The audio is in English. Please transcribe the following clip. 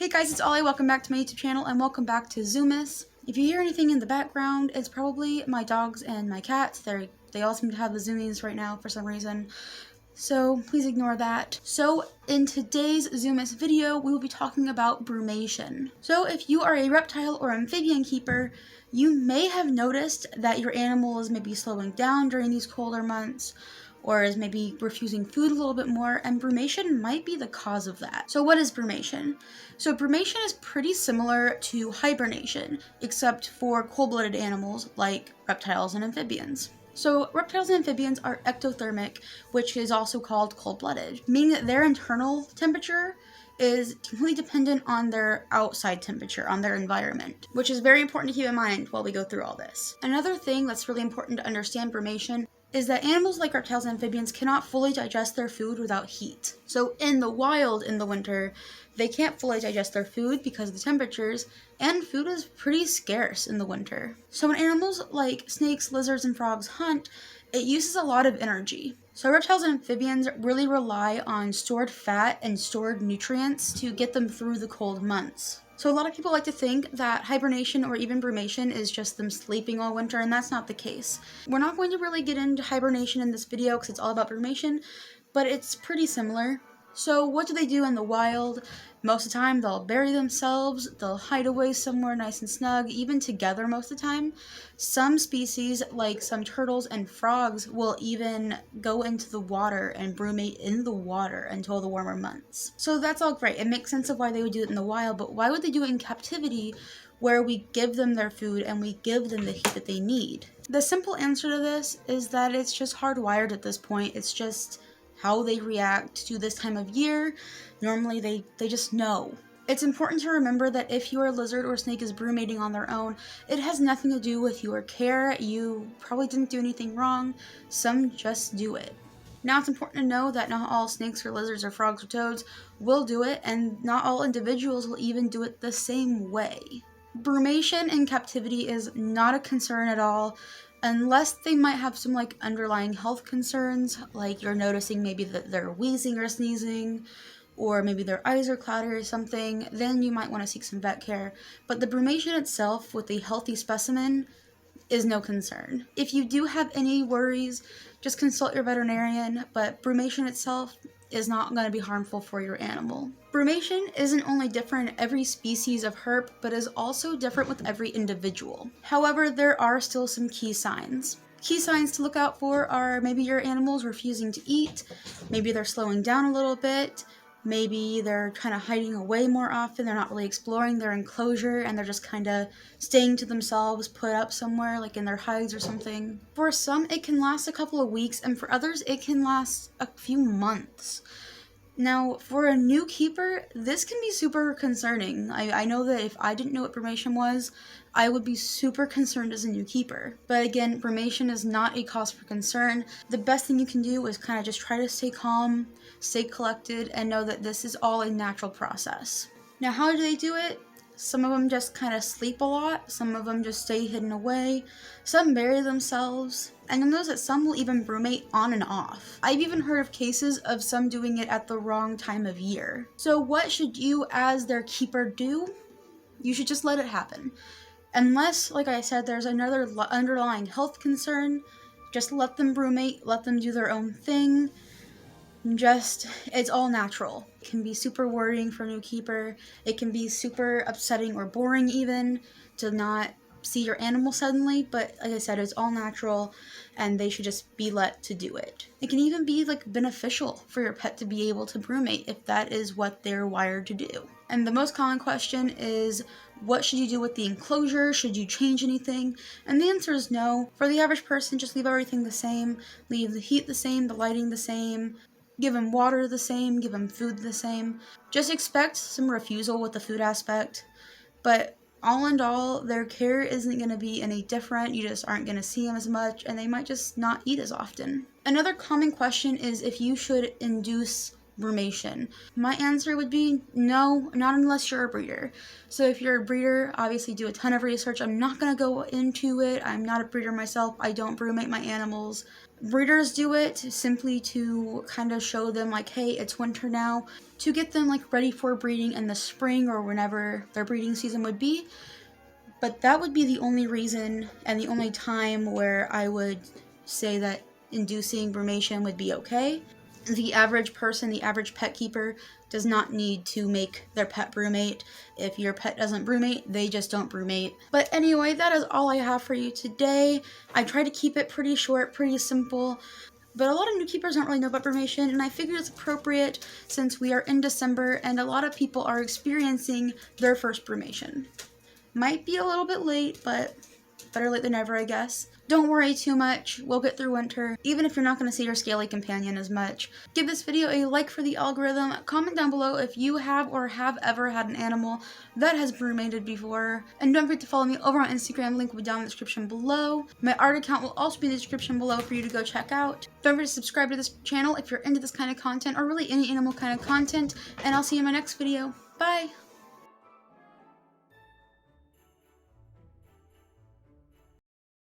Hey guys, it's Ollie. Welcome back to my YouTube channel and welcome back to Zoomus. If you hear anything in the background, it's probably my dogs and my cats. They all seem to have the zoomies right now for some reason, so please ignore that. So in today's Zoomus video, we will be talking about brumation. So if you are a reptile or amphibian keeper, you may have noticed that your animal is maybe slowing down during these colder months, or is maybe refusing food a little bit more, and brumation might be the cause of that. So what is brumation? So brumation is pretty similar to hibernation, except for cold-blooded animals like reptiles and amphibians. So reptiles and amphibians are ectothermic, which is also called cold-blooded, meaning that their internal temperature is completely dependent on their outside temperature, on their environment, which is very important to keep in mind while we go through all this. Another thing that's really important to understand brumation is that animals like reptiles and amphibians cannot fully digest their food without heat. So in the wild in the winter, they can't fully digest their food because of the temperatures, and food is pretty scarce in the winter. So when animals like snakes, lizards, and frogs hunt, it uses a lot of energy. So reptiles and amphibians really rely on stored fat and stored nutrients to get them through the cold months. So a lot of people like to think that hibernation or even brumation is just them sleeping all winter, and that's not the case. We're not going to really get into hibernation in this video because it's all about brumation, but it's pretty similar. So what do they do in the wild? Most of the time they'll bury themselves, they'll hide away somewhere nice and snug, even together most of the time. Some species, like some turtles and frogs, will even go into the water and brumate in the water until the warmer months. So that's all great. It makes sense of why they would do it in the wild, but why would they do it in captivity where we give them their food and we give them the heat that they need? The simple answer to this is that it's just hardwired at this point. It's just how they react to this time of year. Normally they just know. It's important to remember that if your lizard or snake is brumating on their own, it has nothing to do with your care. You probably didn't do anything wrong. Some just do it. Now it's important to know that not all snakes or lizards or frogs or toads will do it, and not all individuals will even do it the same way. Brumation in captivity is not a concern at all, unless they might have some underlying health concerns, like you're noticing maybe that they're wheezing or sneezing, or maybe their eyes are cloudy or something. Then you might want to seek some vet care. But the brumation itself with a healthy specimen is no concern. If you do have any worries, just consult your veterinarian, but brumation itself is not going to be harmful for your animal. Brumation isn't only different in every species of herp, but is also different with every individual. However, there are still some key signs. Key signs to look out for are maybe your animal's refusing to eat, maybe they're slowing down a little bit, maybe they're kind of hiding away more often, they're not really exploring their enclosure, and they're just kind of staying to themselves, put up somewhere like in their hides or something. For some, it can last a couple of weeks, and for others, it can last a few months. Now, for a new keeper, this can be super concerning. I know that if I didn't know what brumation was, I would be super concerned as a new keeper. But again, brumation is not a cause for concern. The best thing you can do is kind of just try to stay calm, stay collected, and know that this is all a natural process. Now, how do they do it? Some of them just kind of sleep a lot, some of them just stay hidden away, some bury themselves, and you'll notice that some will even brumate on and off. I've even heard of cases of some doing it at the wrong time of year. So what should you as their keeper do? You should just let it happen. Unless, like I said, there's another underlying health concern, just let them brumate, let them do their own thing. It's all natural. It can be super worrying for a new keeper. It can be super upsetting or boring even to not see your animal suddenly, but like I said, it's all natural and they should just be let to do it. It can even be beneficial for your pet to be able to brumate if that is what they're wired to do. And the most common question is, what should you do with the enclosure? Should you change anything? And the answer is no. For the average person, just leave everything the same. Leave the heat the same, the lighting the same. Give them water the same, give them food the same. Just expect some refusal with the food aspect, but all in all, their care isn't going to be any different. You just aren't going to see them as much, and they might just not eat as often. Another common question is if you should induce brumation. My answer would be no, not unless you're a breeder. So if you're a breeder, obviously do a ton of research. I'm not going to go into it. I'm not a breeder myself. I don't brumate my animals. Breeders do it simply to kind of show them like, hey, it's winter now, to get them like ready for breeding in the spring or whenever their breeding season would be. But that would be the only reason and the only time where I would say that inducing brumation would be okay. The average person, the average pet keeper, does not need to make their pet brumate. If your pet doesn't brumate, they just don't brumate. But anyway, that is all I have for you today. I try to keep it pretty short, pretty simple. But a lot of new keepers don't really know about brumation, and I figured it's appropriate since we are in December and a lot of people are experiencing their first brumation. Might be a little bit late, but better late than never, I guess. Don't worry too much, we'll get through winter, even if you're not going to see your scaly companion as much. Give this video a like for the algorithm, comment down below if you have or have ever had an animal that has brumated before, and don't forget to follow me over on Instagram, link will be down in the description below. My art account will also be in the description below for you to go check out. Don't forget to subscribe to this channel if you're into this kind of content, or really any animal kind of content, and I'll see you in my next video. Bye!